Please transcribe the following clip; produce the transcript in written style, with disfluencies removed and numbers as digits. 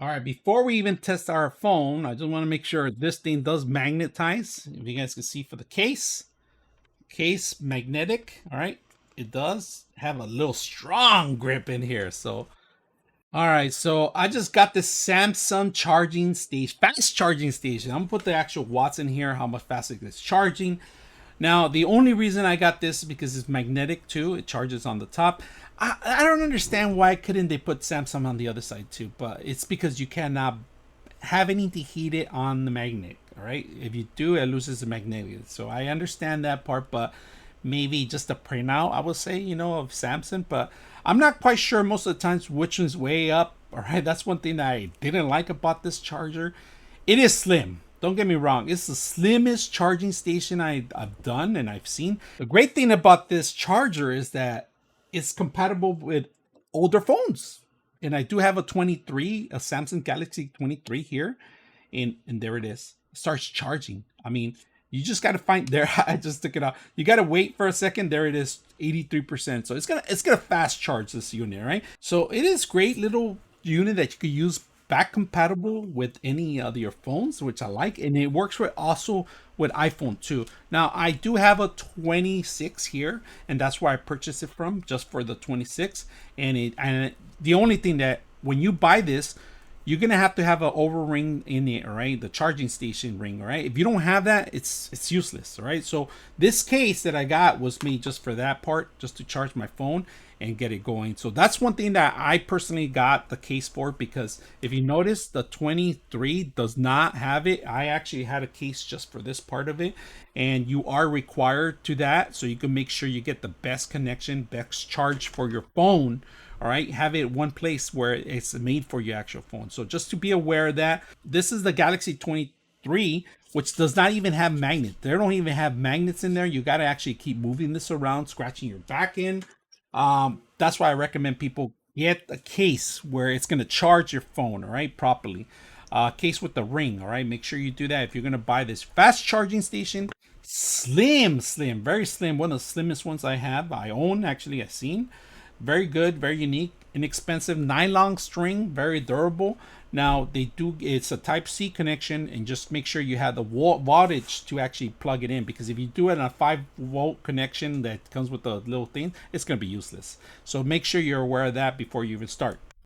All right, before we even test our phone, I just want to make sure this thing does magnetize. If you guys can see for the case magnetic, all right? It does have a little strong grip in here. So, all right, so I just got this Samsung charging station, fast charging station. I'm gonna put the actual watts in here, how much fast it is charging. Now, the only reason I got this is because it's magnetic too. It charges on the top. I don't understand why couldn't they put Samsung on the other side too, but it's because you cannot have anything heated on the magnet. All right, if you do, it loses the magnetic. So I understand that part, but maybe just a printout, I would say, of Samsung. But I'm not quite sure most of the times which one's way up. All right, that's one thing that I didn't like about this charger. It is slim. Don't get me wrong. It's the slimmest charging station I've done and I've seen. The great thing about this charger is that it's compatible with older phones. And I do have a Samsung Galaxy 23 here. And there it is. It starts charging. I mean, you just got to find there. I just took it out. You got to wait for a second. There it is, 83%. So it's gonna fast charge this unit, right? So it is great little unit that you could use back compatible with any of your phones, which I like, and it works with also with iPhone too. Now I do have a 26 here, and that's where I purchased it from, just for the 26. The only thing that when you buy this, you're gonna have to have an over ring in it, all right? The charging station ring, all right? If you don't have that, it's useless, all right? So this case that I got was made just for that part, just to charge my phone and get it going. So that's one thing that I personally got the case for, because if you notice, the 23 does not have it. I actually had a case just for this part of it, and you are required to that, so you can make sure you get the best connection, best charge for your phone. All right, have it one place where it's made for your actual phone. So just to be aware of that, this is the Galaxy 23, which does not even have magnets. They don't even have magnets in there. You got to actually keep moving this around, scratching your back in. That's why I recommend people get a case where it's going to charge your phone, all right, properly. Case with the ring, all right. Make sure you do that if you're going to buy this fast charging station. Slim, very slim. One of the slimmest ones I own, actually, I've seen. Very good, very unique, inexpensive nylon string, very durable. Now it's a type C connection, and just make sure you have the wattage to actually plug it in, because if you do it on a 5-volt connection that comes with the little thing, it's going to be useless. So make sure you're aware of that before you even start.